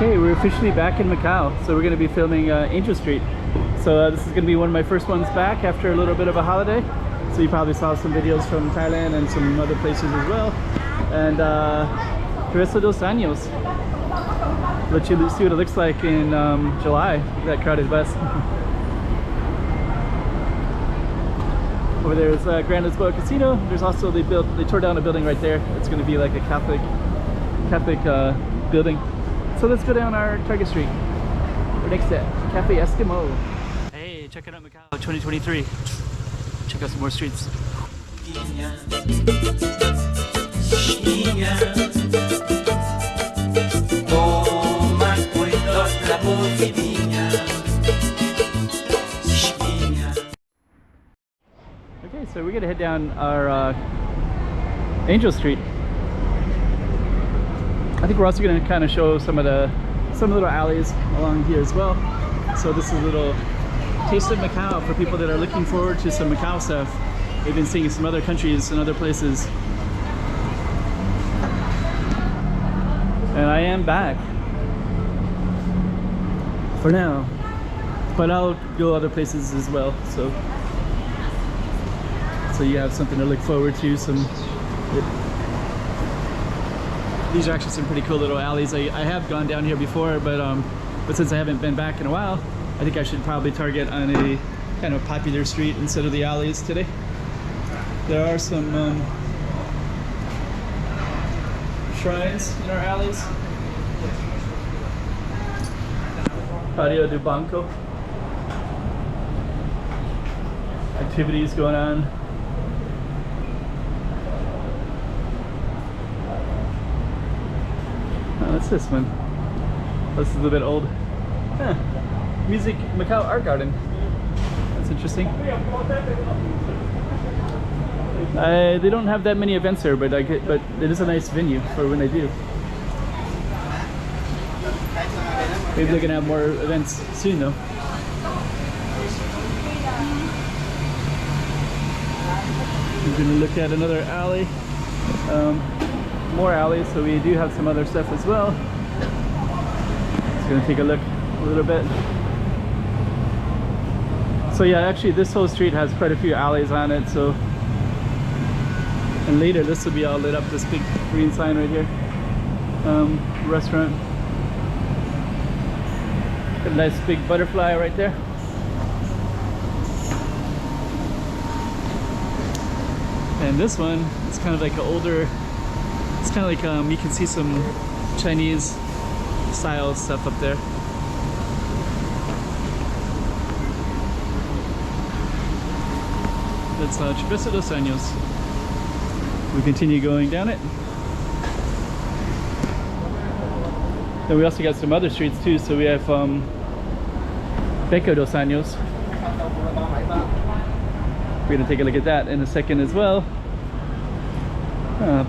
Okay, we're officially back in Macau, so we're going to be filming Anjos Street. So this is going to be one of my first ones back after a little bit of a holiday. So you probably saw some videos from Thailand and some other places as well. And Travessa dos Anjos. Let you see what it looks like in July, that crowded bus. Over there is Grand Lisboa Casino. There's also, they tore down a building right there. It's going to be like a Catholic building. So let's go down our Target Street. We're next to Cafe Eskimo. Hey, check it out Macau 2023. Check out some more streets. Okay, so we're gonna head down our Anjos Street. I think we're also going to kind of show some little alleys along here as well. So this is a little taste of Macau for people that are looking forward to some Macau stuff. We've been seeing some other countries and other places. And I am back for now, but I'll go other places as well. So you have something to look forward to. These are actually some pretty cool little alleys. I have gone down here before, but since I haven't been back in a while, I think I should probably target on a kind of popular street instead of the alleys today. There are some shrines in our alleys. Patio de Banco. Activities going on. What's this one? This is a little bit old. Huh. Music Macau Art Garden. That's interesting. They don't have that many events here, but it is a nice venue for when they do. Maybe they're gonna have more events soon, though. We're gonna look at another alley. More alleys, so we do have some other stuff as well. Just gonna take a look a little bit. So yeah, actually this whole street has quite a few alleys on it. So, and later this will be all lit up. This big green sign right here, restaurant. Got a nice big butterfly right there. And this one is kind of like an older. It's kind of like you can see some Chinese style stuff up there. That's Travessa dos Anjos. We continue going down it. Then we also got some other streets too. So we have Beco dos Anjos. We're gonna take a look at that in a second as well.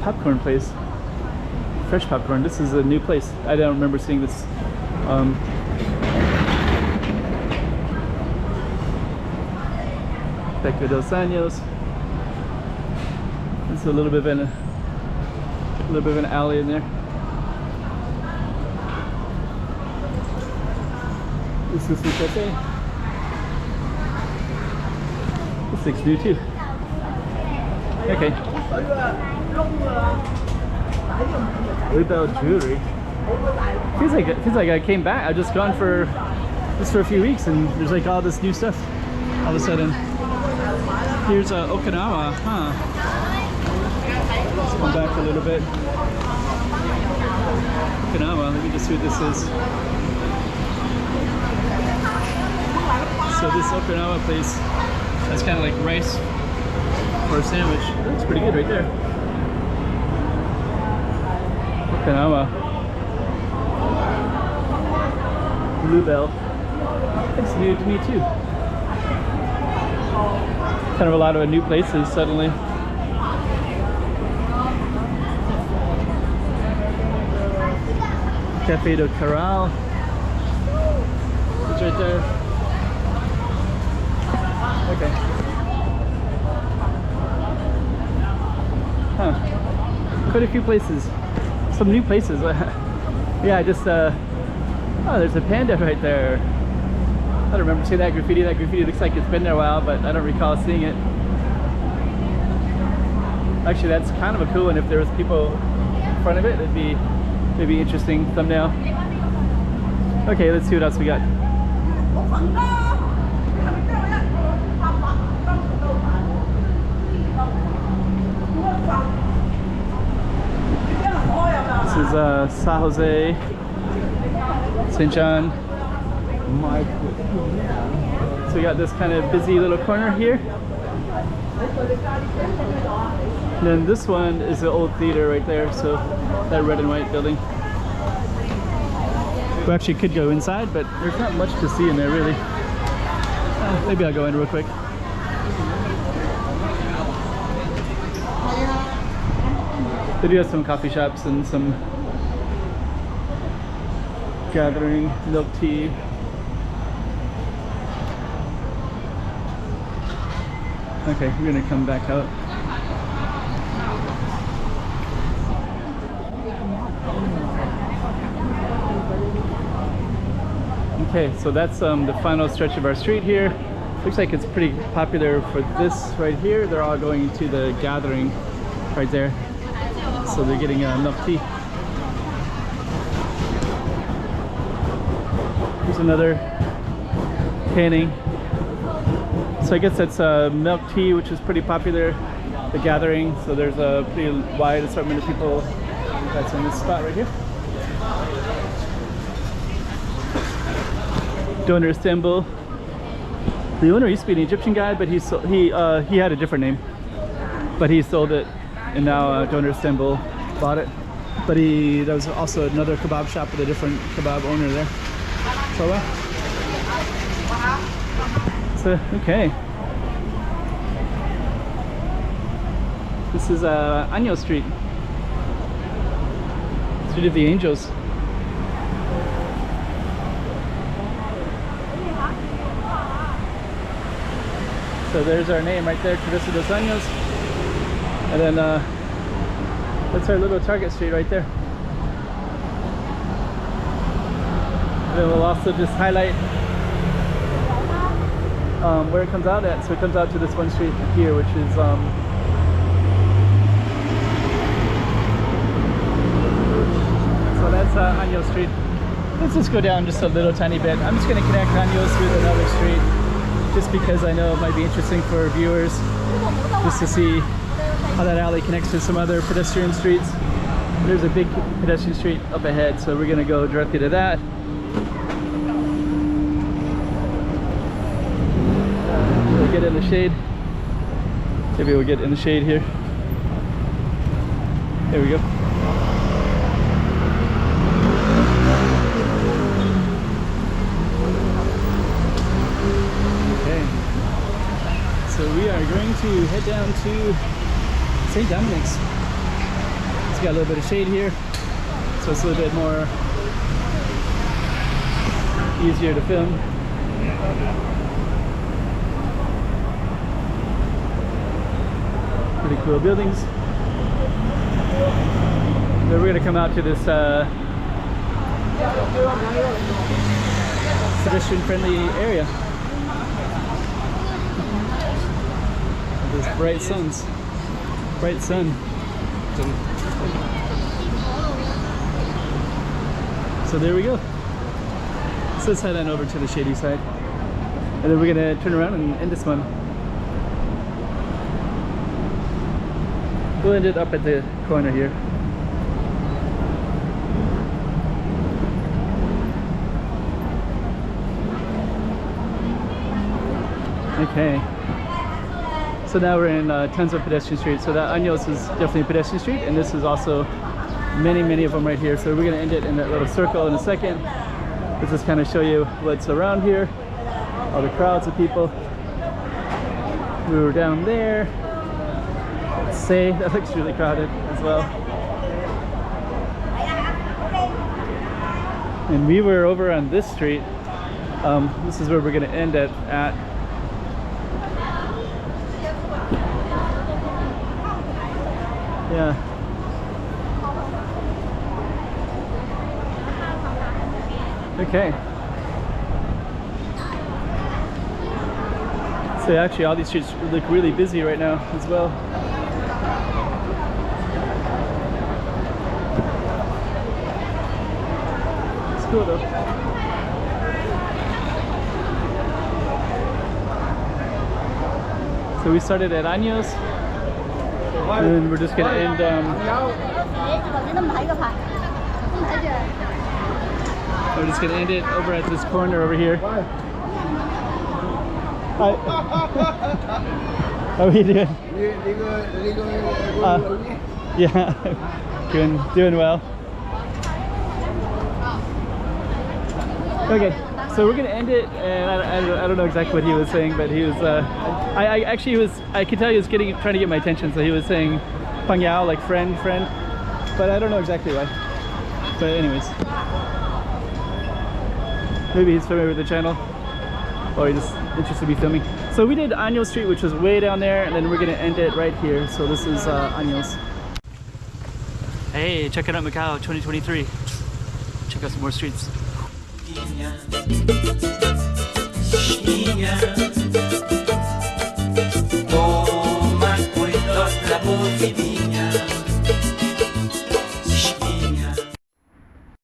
Popcorn place. Fresh popcorn. This is a new place. I don't remember seeing this. Beco dos Anjos. It's a little bit of an alley in there. This is the cafe. This looks new too. Okay. Without jewelry. Feels like I came back. I've just gone for a few weeks, and there's like all this new stuff. All of a sudden, here's Okinawa, huh? Let's come back a little bit. Okinawa. Let me just see what this is. So this Okinawa place has kind of like rice for a sandwich. That's pretty good right there. Okinawa. Bluebell. It's new to me too. Kind of a lot of new places suddenly. Cafe de Corral. It's right there. Okay. Huh. Quite a few places. Some new places. Yeah, I just Oh, there's a panda right there. I don't remember seeing that graffiti. That graffiti looks like it's been there a while, but I don't recall seeing it. Actually, that's kind of a cool one. If there was people in front of it, it'd be maybe interesting thumbnail. Okay, let's see what else we got. This is San Jose, St. John. So we got this kind of busy little corner here. And then this one is the old theater right there, so that red and white building. We actually could go inside, but there's not much to see in there really. Maybe I'll go in real quick. They do have some coffee shops and some gathering, milk tea. Okay, we're gonna come back out. Okay, so that's the final stretch of our street here. Looks like it's pretty popular for this right here. They're all going to the gathering right there. So they're getting milk tea. Here's another painting. So I guess that's milk tea, which is pretty popular. The gathering. So there's a pretty wide assortment of people that's in this spot right here. Donor Istanbul. The owner used to be an Egyptian guy, but he had a different name. But he sold it, and now Donor Istanbul bought it. But there was also another kebab shop with a different kebab owner there. So okay. This is Anjos Street. Street of the Anjos. So there's our name right there, Travessa dos Anjos. And then that's our little Target Street right there. And then we'll also just highlight where it comes out at. So it comes out to this one street here, which is so that's Anjos Street. Let's just go down just a little tiny bit. I'm just going to connect Anjos with another street, just because I know it might be interesting for viewers, just to see how that alley connects to some other pedestrian streets. There's a big pedestrian street up ahead, so we're going to go directly to that. We'll get in the shade. Maybe we'll get in the shade here. There we go. So we are going to head down to St. Dominic's. It's got a little bit of shade here, so it's a little bit more easier to film. Pretty cool buildings. Then we're going to come out to this pedestrian-friendly area. This bright sun. So there we go. So let's head on over to the shady side, and then we're gonna turn around and end this one. We'll end it up at the corner here. Okay. So now we're in tons of pedestrian streets. So that Anjos is definitely a pedestrian street, and this is also many of them right here. So we're gonna end it in that little circle in a second. Let's just kind of show you what's around here. All the crowds of people. We were down there. Let's say that looks really crowded as well. And we were over on this street. This is where we're gonna end it at. Yeah. Okay. So actually all these streets look really busy right now as well. It's cool though. So we started at Anjos, and we're just gonna end. We're just gonna end it over at this corner over here. Hi. How are you doing? Yeah, doing well. Okay. So we're gonna end it, and I don't know exactly what he was saying, but he was I could tell he was trying to get my attention. So he was saying "Pang Yao," like friend, but I don't know exactly why. But anyways, maybe he's familiar with the channel, or he's just interested in me filming. So we did Anjos Street, which was way down there, and then we're gonna end it right here. So this is Anjos. Hey, check it out, Macau 2023. Check out some more streets. Yeah.